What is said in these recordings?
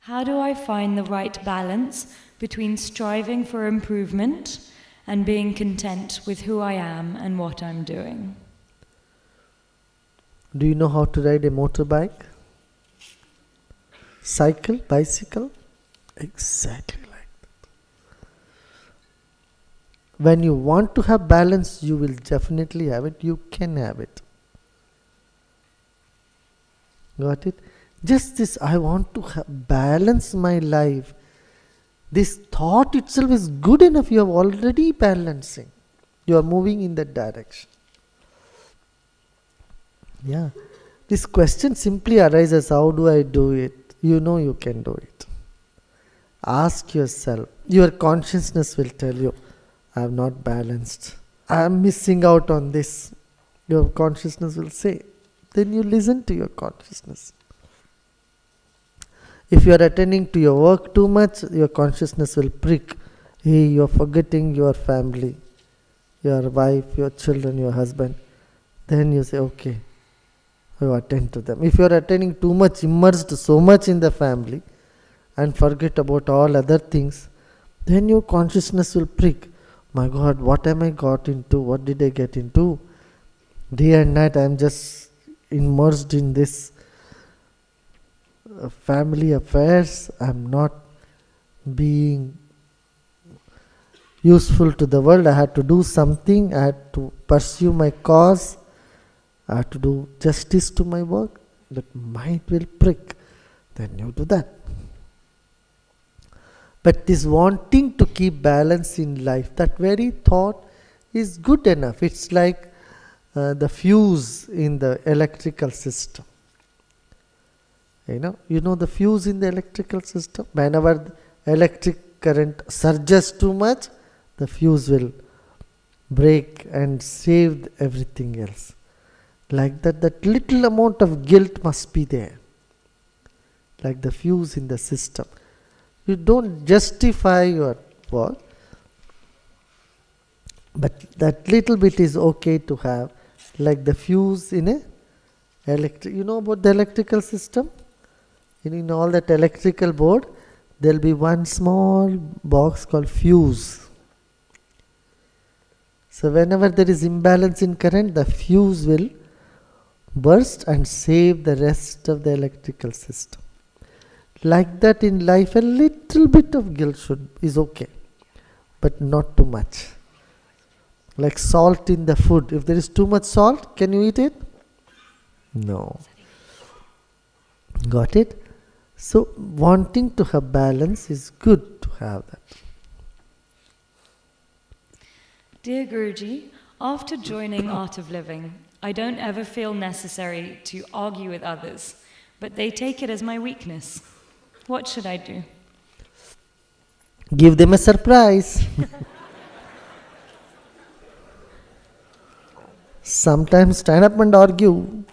How do I find the right balance between striving for improvement and being content with who I am and what I'm doing? Do you know how to ride a motorbike? Cycle? Bicycle? Exactly like that. When you want to have balance, you will definitely have it. You can have it. Got it? Just this, I want to balance my life. This thought itself is good enough. You are already balancing. You are moving in that direction. Yeah. This question simply arises, how do I do it? You know you can do it. Ask yourself. Your consciousness will tell you, I have not balanced. I am missing out on this. Your consciousness will say. Then you listen to your consciousness. If you are attending to your work too much, your consciousness will prick. Hey, you are forgetting your family, your wife, your children, your husband. Then you say, okay, you attend to them. If you are attending too much, immersed so much in the family and forget about all other things, then your consciousness will prick. My God, what am I got into? What did I get into? Day and night I am just immersed in this family affairs. I am not being useful to the world. I had to do something. I had to pursue my cause. I have to do justice to my work. That mind will prick. Then you do that. But this wanting to keep balance in life, that very thought is good enough. It's like the fuse in the electrical system. You know the fuse in the electrical system? Whenever the electric current surges too much, the fuse will break and save everything else. Like that, that little amount of guilt must be there. Like the fuse in the system. You don't justify your work, but that little bit is okay to have. Like the fuse in a electric. You know about the electrical system? In all that electrical board, there will be one small box called fuse. So whenever there is imbalance in current, the fuse will burst and save the rest of the electrical system. Like that in life, a little bit of guilt is okay, but not too much. Like salt in the food. If there is too much salt, can you eat it? No. Got it? So wanting to have balance is good to have that. Dear Guruji, after joining Art of Living, I don't ever feel necessary to argue with others, but they take it as my weakness. What should I do? Give them a surprise. Sometimes stand up and argue.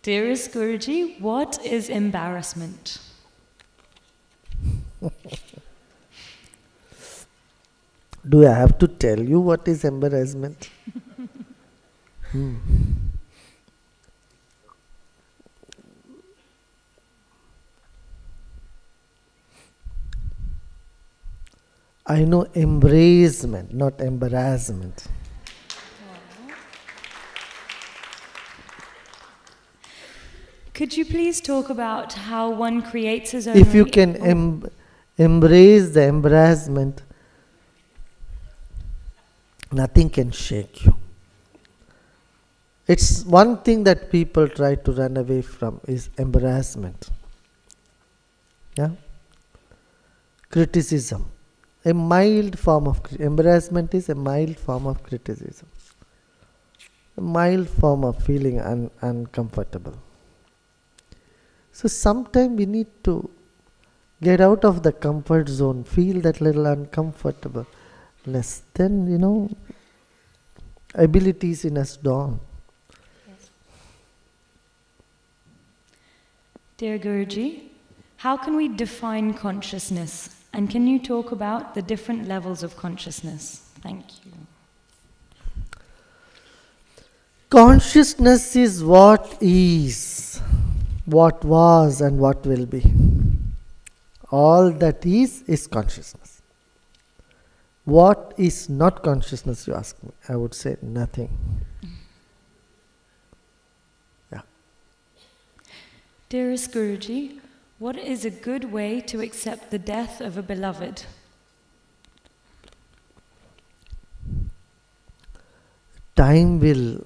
Dearest Guruji, what is embarrassment? Do I have to tell you what is embarrassment? I know embracement, not embarrassment. Could you please talk about how one creates his own... If you can embrace the embarrassment, nothing can shake you. It's one thing that people try to run away from is embarrassment. Yeah? Criticism. A mild form of embarrassment is a mild form of criticism. A mild form of feeling uncomfortable. So sometimes we need to get out of the comfort zone, feel that little uncomfortableness. Then, abilities in us dawn. Yes. Dear Guruji, how can we define consciousness? And can you talk about the different levels of consciousness? Thank you. Consciousness is what is. what was and what will be. All that is consciousness. What is not consciousness, you ask me? I would say nothing. Yeah. Dearest Guruji, what is a good way to accept the death of a beloved? Time will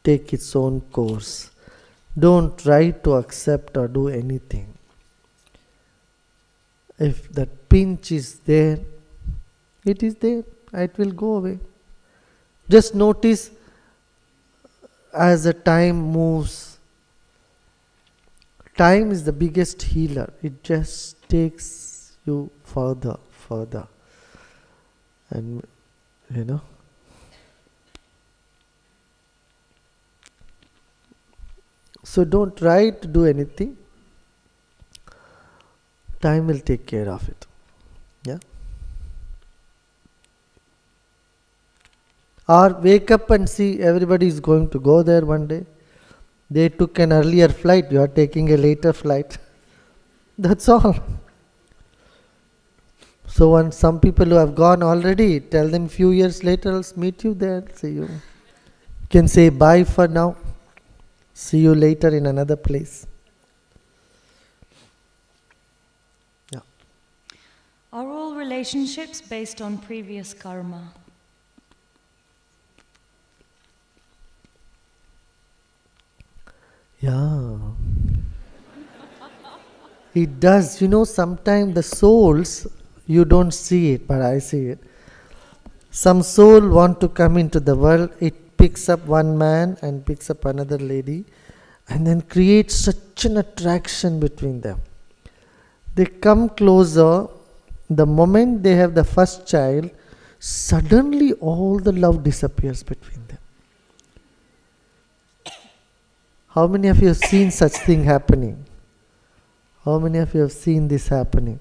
take its own course. Don't try to accept or do anything. If that pinch is there, it is there. It will go away. Just notice as the time moves. Time is the biggest healer. It just takes you further. And so don't try to do anything. Time will take care of it. Yeah. Or wake up and see everybody is going to go there one day. They took an earlier flight, you are taking a later flight. That's all. So when some people who have gone already, tell them few years later, I'll meet you there, see you. You can say bye for now. See you later in another place. Yeah. Are all relationships based on previous karma? Yeah. It does. Sometimes the souls, you don't see it, but I see it. Some soul want to come into the world, it picks up one man and picks up another lady and then creates such an attraction between them. They come closer, the moment they have the first child, suddenly all the love disappears between them. How many of you have seen such thing happening? How many of you have seen this happening?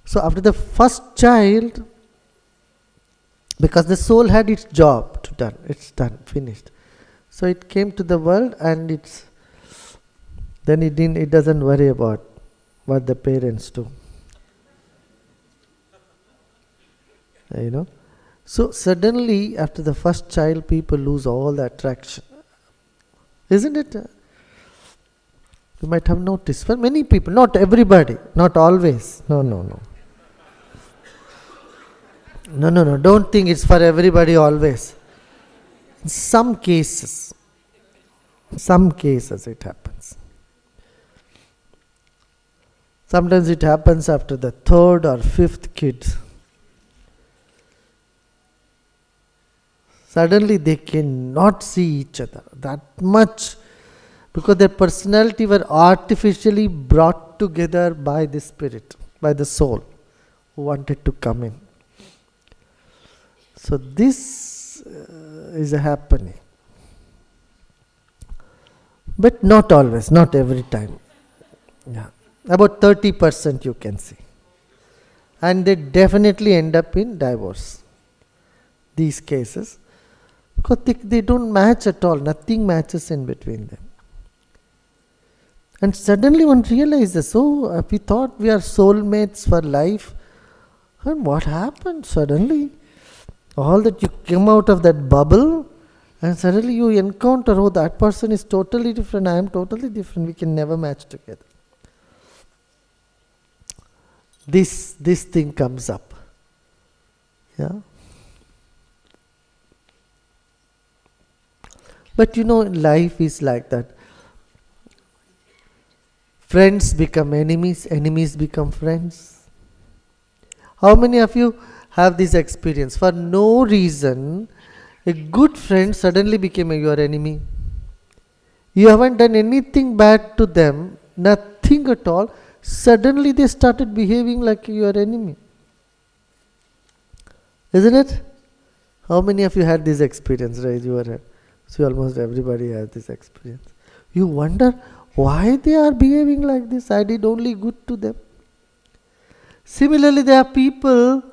So after the first child, because the soul had its job to done, it's done, finished. So it came to the world and it doesn't worry about what the parents do. So suddenly after the first child, people lose all the attraction. Isn't it? You might have noticed. For many people, not everybody, not always. No. No. Don't think it's for everybody always. In some cases it happens. Sometimes it happens after the third or fifth kid. Suddenly they cannot see each other that much because their personality were artificially brought together by the spirit, by the soul who wanted to come in. So this is happening. But not always, not every time. Yeah. About 30% you can see. And they definitely end up in divorce. These cases. Because they don't match at all. Nothing matches in between them. And suddenly one realizes, we thought we are soulmates for life. And what happened suddenly? All that you came out of that bubble and suddenly you encounter, that person is totally different, I am totally different, we can never match together. This thing comes up. Yeah. But life is like that. Friends become enemies, enemies become friends. How many of you have this experience? For no reason, a good friend suddenly became your enemy. You haven't done anything bad to them, nothing at all. Suddenly they started behaving like your enemy. Isn't it? How many of you had this experience? Right? So almost everybody has this experience. You wonder why they are behaving like this. I did only good to them. Similarly, there are people,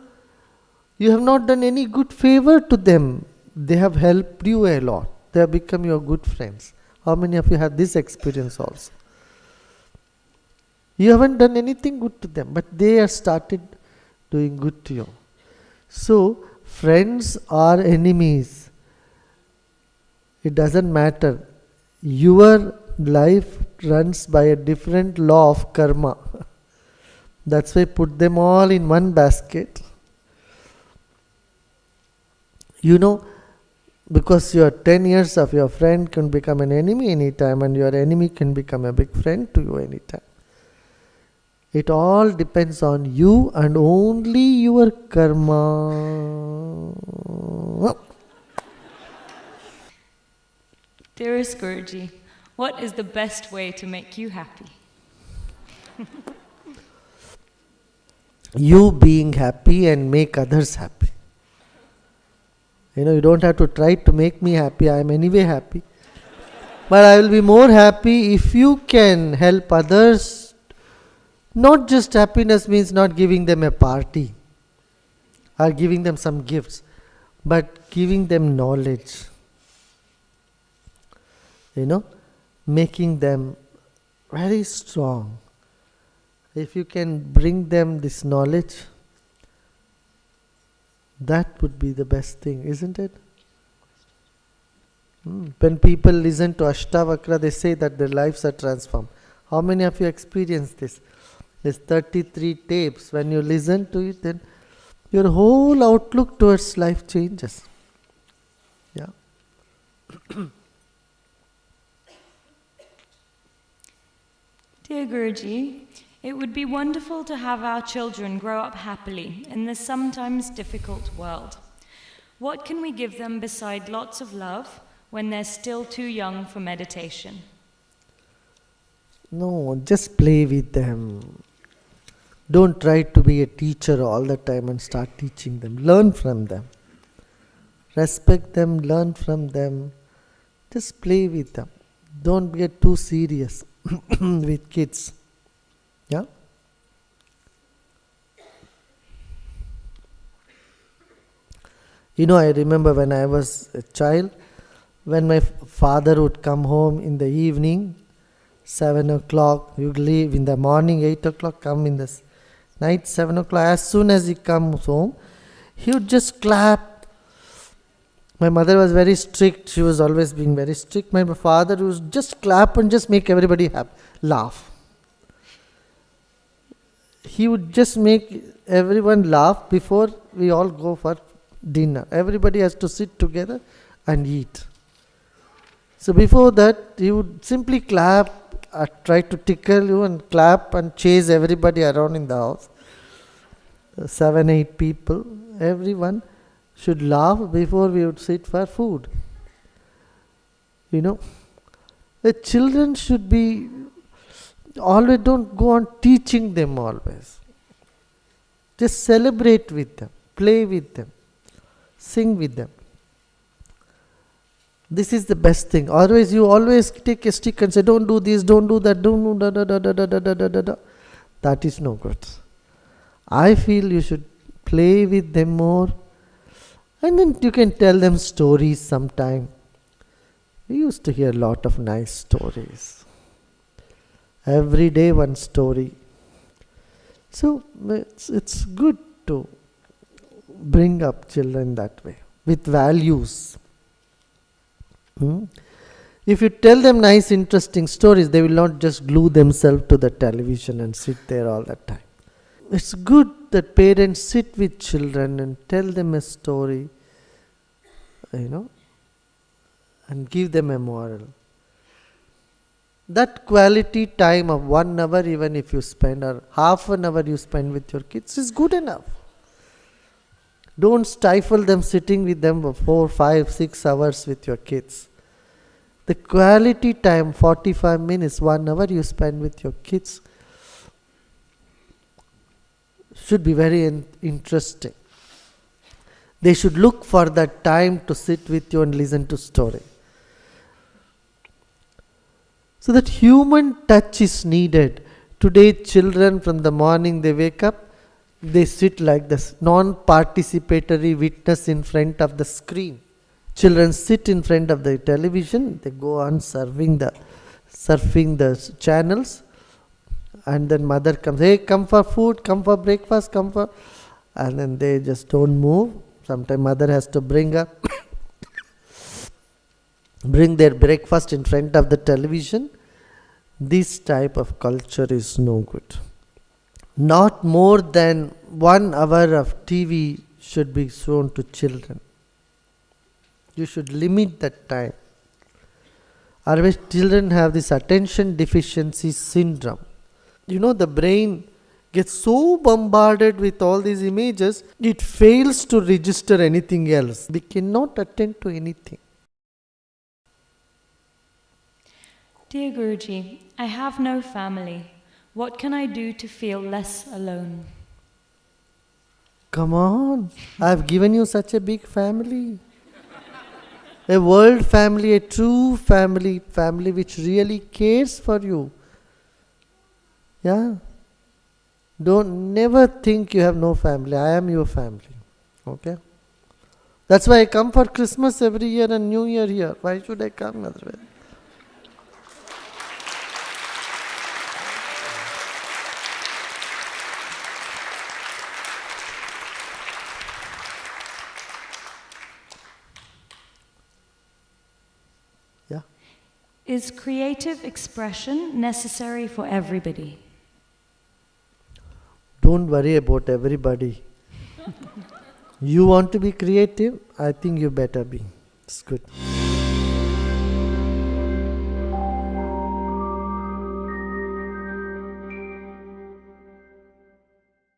you have not done any good favor to them. They have helped you a lot. They have become your good friends. How many of you had this experience also? You haven't done anything good to them, but they have started doing good to you. So, friends or enemies, it doesn't matter. Your life runs by a different law of karma. That's why put them all in one basket. You know, because your 10 years of your friend can become an enemy anytime, and your enemy can become a big friend to you anytime. It all depends on you and only your karma. Dearest Guruji, what is the best way to make you happy? You being happy and make others happy. You don't have to try to make me happy. I am anyway happy. But I will be more happy if you can help others. Not just happiness means not giving them a party or giving them some gifts, but giving them knowledge. Making them very strong. If you can bring them this knowledge, that would be the best thing, isn't it? When people listen to Ashtavakra, they say that their lives are transformed. How many of you experienced this? There's 33 tapes. When you listen to it, then your whole outlook towards life changes. Yeah. Dear Guruji, it would be wonderful to have our children grow up happily in this sometimes difficult world. What can we give them beside lots of love when they're still too young for meditation? No, just play with them. Don't try to be a teacher all the time and start teaching them. Learn from them. Respect them, learn from them. Just play with them. Don't get too serious with kids. Yeah? I remember when I was a child, when my father would come home in the evening, 7 o'clock, you leave in the morning, 8 o'clock, come in the night, 7 o'clock. As soon as he comes home, he would just clap. My mother was very strict. She was always being very strict. My father would just clap and just make everybody laugh. He would just make everyone laugh before we all go for dinner. Everybody has to sit together and eat. So before that, he would simply clap, try to tickle you and clap and chase everybody around in the house. 7, 8 people, everyone should laugh before we would sit for food. The children should be, always don't go on teaching them always. Just celebrate with them, play with them, sing with them. This is the best thing. Otherwise, you always take a stick and say, don't do this, don't do that, don't do da. That is no good. I feel you should play with them more. And then you can tell them stories sometime. We used to hear a lot of nice stories. Every day one story. So it's good to bring up children that way, with values. If you tell them nice, interesting stories, they will not just glue themselves to the television and sit there all the time. It's good that parents sit with children and tell them a story, and give them a moral. That quality time of 1 hour, even if you spend, or half an hour you spend with your kids, is good enough. Don't stifle them sitting with them for 4, 5, 6 hours with your kids. The quality time, 45 minutes, 1 hour you spend with your kids, should be very interesting. They should look for that time to sit with you and listen to story. So that human touch is needed. Today children, from the morning they wake up, they sit like this, non-participatory witness in front of the screen. Children sit in front of the television, they go on surfing the channels, and then mother comes, hey, come for food, come for breakfast, come for, and then they just don't move. Sometimes mother has to bring their breakfast in front of the television. This type of culture is no good. Not more than 1 hour of TV should be shown to children. You should limit that time. Otherwise, children have this attention deficiency syndrome. The brain gets so bombarded with all these images, it fails to register anything else. We cannot attend to anything. Dear Guruji, I have no family. What can I do to feel less alone? Come on, I have given you such a big family. A world family, a true family which really cares for you. Yeah. Never think you have no family. I am your family. Okay? That's why I come for Christmas every year and New Year here. Why should I come otherwise? Yeah. Is creative expression necessary for everybody? Don't worry about everybody. You want to be creative? I think you better be. It's good.